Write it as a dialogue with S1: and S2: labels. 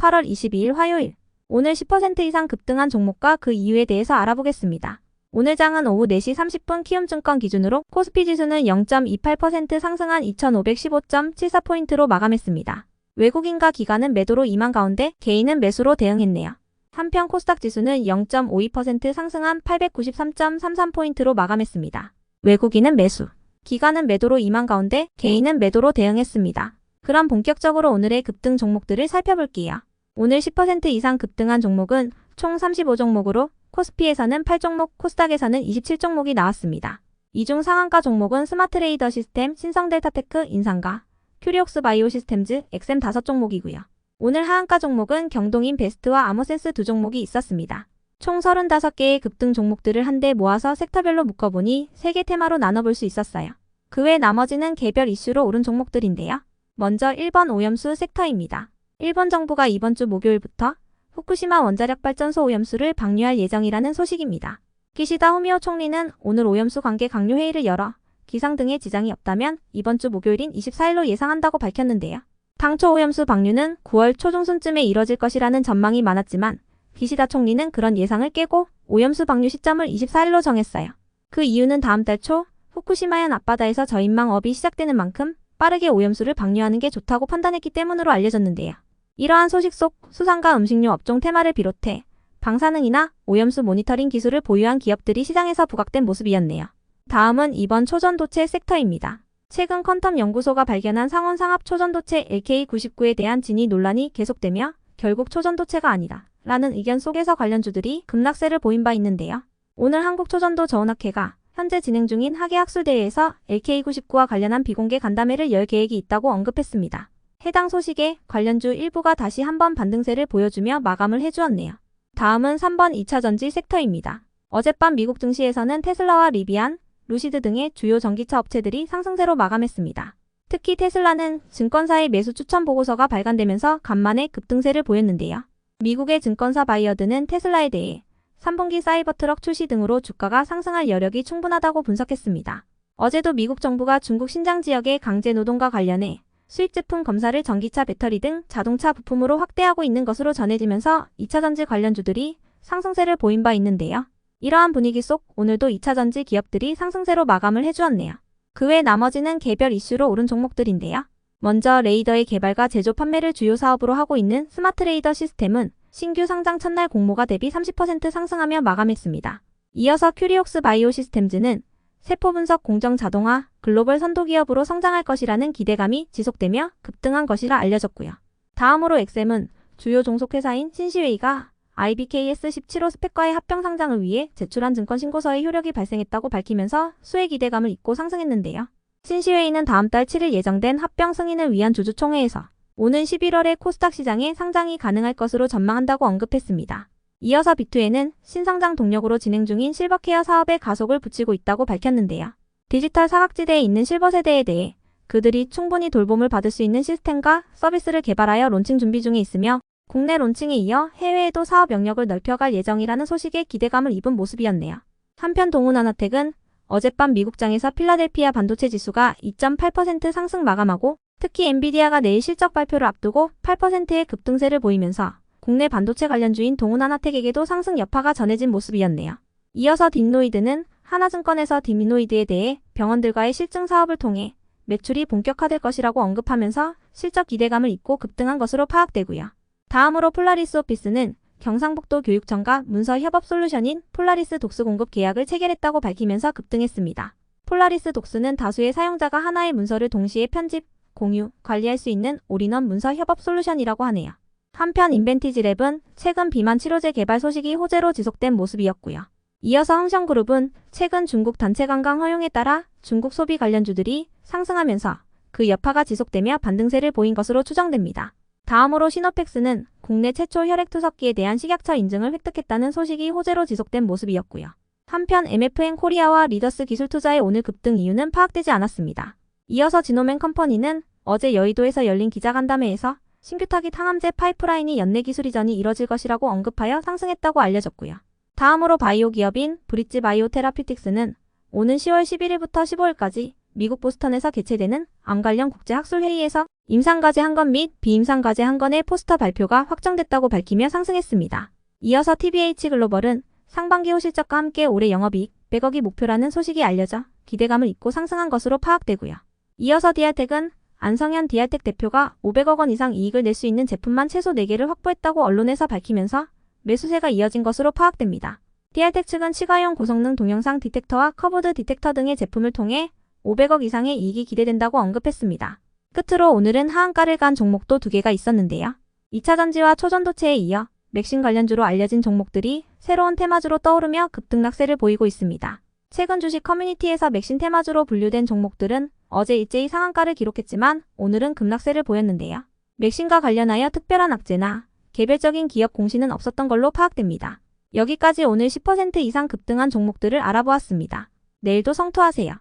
S1: 8월 22일 화요일. 오늘 10% 이상 급등한 종목과 그 이유에 대해서 알아보겠습니다. 오늘 장은 오후 4시 30분 키움증권 기준으로 코스피 지수는 0.28% 상승한 2515.74포인트로 마감했습니다. 외국인과 기관은 매도로 임한 가운데 개인은 매수로 대응했네요. 한편 코스닥 지수는 0.52% 상승한 893.33포인트로 마감했습니다. 외국인은 매수, 기관은 매도로 임한 가운데 개인은 매도로 대응했습니다. 그럼 본격적으로 오늘의 급등 종목들을 살펴볼게요. 오늘 10% 이상 급등한 종목은 총 35종목으로 코스피에서는 8종목, 코스닥에서는 27종목이 나왔습니다. 이 중 상한가 종목은 스마트레이더 시스템, 신성델타테크, 인상가, 큐리옥스 바이오 시스템즈, 엑셈 5종목이고요. 오늘 하한가 종목은 경동인 베스트와 아모센스 2종목이 있었습니다. 총 35개의 급등 종목들을 한데 모아서 섹터별로 묶어보니 3개 테마로 나눠볼 수 있었어요. 그 외 나머지는 개별 이슈로 오른 종목들인데요. 먼저 1번 오염수 섹터입니다. 일본 정부가 이번 주 목요일부터 후쿠시마 원자력발전소 오염수를 방류할 예정이라는 소식입니다. 기시다 후미오 총리는 오늘 오염수 관계 강요 회의를 열어 기상 등의 지장이 없다면 이번 주 목요일인 24일로 예상한다고 밝혔는데요. 당초 오염수 방류는 9월 초중순쯤에 이뤄질 것이라는 전망이 많았지만 기시다 총리는 그런 예상을 깨고 오염수 방류 시점을 24일로 정했어요. 그 이유는 다음 달 초 후쿠시마현 앞바다에서 저인망업이 시작되는 만큼 빠르게 오염수를 방류하는 게 좋다고 판단했기 때문으로 알려졌는데요. 이러한 소식 속 수산과 음식료 업종 테마를 비롯해 방사능이나 오염수 모니터링 기술을 보유한 기업들이 시장에서 부각된 모습이었네요. 다음은 이번 초전도체 섹터입니다. 최근 퀀텀 연구소가 발견한 상온 상압 초전도체 LK99에 대한 진위 논란이 계속되며 결국 초전도체가 아니다 라는 의견 속에서 관련주들이 급락세를 보인 바 있는데요. 오늘 한국초전도 저온학회가 현재 진행 중인 학예학술대회에서 LK99와 관련한 비공개 간담회를 열 계획이 있다고 언급했습니다. 해당 소식에 관련주 일부가 다시 한번 반등세를 보여주며 마감을 해주었네요. 다음은 3번 2차전지 섹터입니다. 어젯밤 미국 증시에서는 테슬라와 리비안, 루시드 등의 주요 전기차 업체들이 상승세로 마감했습니다. 특히 테슬라는 증권사의 매수 추천 보고서가 발간되면서 간만에 급등세를 보였는데요. 미국의 증권사 바이어드는 테슬라에 대해 3분기 사이버트럭 출시 등으로 주가가 상승할 여력이 충분하다고 분석했습니다. 어제도 미국 정부가 중국 신장 지역의 강제 노동과 관련해 수입 제품 검사를 전기차 배터리 등 자동차 부품으로 확대하고 있는 것으로 전해지면서 2차전지 관련주들이 상승세를 보인 바 있는데요. 이러한 분위기 속 오늘도 2차전지 기업들이 상승세로 마감을 해주었네요. 그 외 나머지는 개별 이슈로 오른 종목들인데요. 먼저 레이더의 개발과 제조 판매를 주요 사업으로 하고 있는 스마트레이더 시스템은 신규 상장 첫날 공모가 대비 30% 상승하며 마감했습니다. 이어서 큐리옥스 바이오 시스템즈는 세포 분석 공정 자동화 글로벌 선도 기업으로 성장할 것이라는 기대감이 지속되며 급등한 것이라 알려졌고요. 다음으로 엑셈은 주요 종속회사인 신시웨이가 IBKS 17호 스펙과의 합병 상장을 위해 제출한 증권 신고서의 효력이 발생했다고 밝히면서 수혜 기대감을 잇고 상승했는데요. 신시웨이는 다음 달 7일 예정된 합병 승인을 위한 주주총회에서 오는 11월에 코스닥 시장에 상장이 가능할 것으로 전망한다고 언급했습니다. 이어서 비투에는 신상장 동력으로 진행 중인 실버케어 사업에 가속을 붙이고 있다고 밝혔는데요. 디지털 사각지대에 있는 실버 세대에 대해 그들이 충분히 돌봄을 받을 수 있는 시스템과 서비스를 개발하여 론칭 준비 중에 있으며 국내 론칭에 이어 해외에도 사업 영역을 넓혀갈 예정이라는 소식에 기대감을 입은 모습이었네요. 한편 동훈하나텍은 어젯밤 미국장에서 필라델피아 반도체 지수가 2.8% 상승 마감하고 특히 엔비디아가 내일 실적 발표를 앞두고 8%의 급등세를 보이면서 국내 반도체 관련주인 동훈하나텍에게도 상승 여파가 전해진 모습이었네요. 이어서 딥노이드는 하나증권에서 딥노이드에 대해 병원들과의 실증 사업을 통해 매출이 본격화될 것이라고 언급하면서 실적 기대감을 잇고 급등한 것으로 파악되고요. 다음으로 폴라리스 오피스는 경상북도 교육청과 문서 협업 솔루션인 폴라리스 독스 공급 계약을 체결했다고 밝히면서 급등했습니다. 폴라리스 독스는 다수의 사용자가 하나의 문서를 동시에 편집, 공유, 관리할 수 있는 올인원 문서 협업 솔루션이라고 하네요. 한편 인벤티지랩은 최근 비만 치료제 개발 소식이 호재로 지속된 모습이었고요. 이어서 흥성그룹은 최근 중국 단체 관광 허용에 따라 중국 소비 관련주들이 상승하면서 그 여파가 지속되며 반등세를 보인 것으로 추정됩니다. 다음으로 시노펙스는 국내 최초 혈액투석기에 대한 식약처 인증을 획득했다는 소식이 호재로 지속된 모습이었고요. 한편 MFN 코리아와 리더스 기술투자의 오늘 급등 이유는 파악되지 않았습니다. 이어서 지노맨 컴퍼니는 어제 여의도에서 열린 기자간담회에서 신규 타깃 항암제 파이프라인이 연내 기술 이전이 이뤄질 것이라고 언급하여 상승했다고 알려졌고요. 다음으로 바이오 기업인 브릿지 바이오 테라피틱스는 오는 10월 11일부터 15일까지 미국 보스턴에서 개최되는 암 관련 국제학술회의에서 임상과제 한 건 및 비임상과제 한 건의 포스터 발표가 확정됐다고 밝히며 상승했습니다. 이어서 TBH글로벌은 상반기 호실적과 함께 올해 영업이익 100억이 목표라는 소식이 알려져 기대감을 잇고 상승한 것으로 파악되고요. 이어서 디알텍은 안성현 디알텍 대표가 500억 원 이상 이익을 낼 수 있는 제품만 최소 4개를 확보했다고 언론에서 밝히면서 매수세가 이어진 것으로 파악됩니다. 디알텍 측은 치과용 고성능 동영상 디텍터와 커브드 디텍터 등의 제품을 통해 500억 이상의 이익이 기대된다고 언급했습니다. 끝으로 오늘은 하한가를 간 종목도 2개가 있었는데요. 2차전지와 초전도체에 이어 맥신 관련주로 알려진 종목들이 새로운 테마주로 떠오르며 급등락세를 보이고 있습니다. 최근 주식 커뮤니티에서 맥신 테마주로 분류된 종목들은 어제 일제히 상한가를 기록했지만 오늘은 급락세를 보였는데요. 맥신과 관련하여 특별한 악재나 개별적인 기업 공시는 없었던 걸로 파악됩니다. 여기까지 오늘 10% 이상 급등한 종목들을 알아보았습니다. 내일도 성투하세요.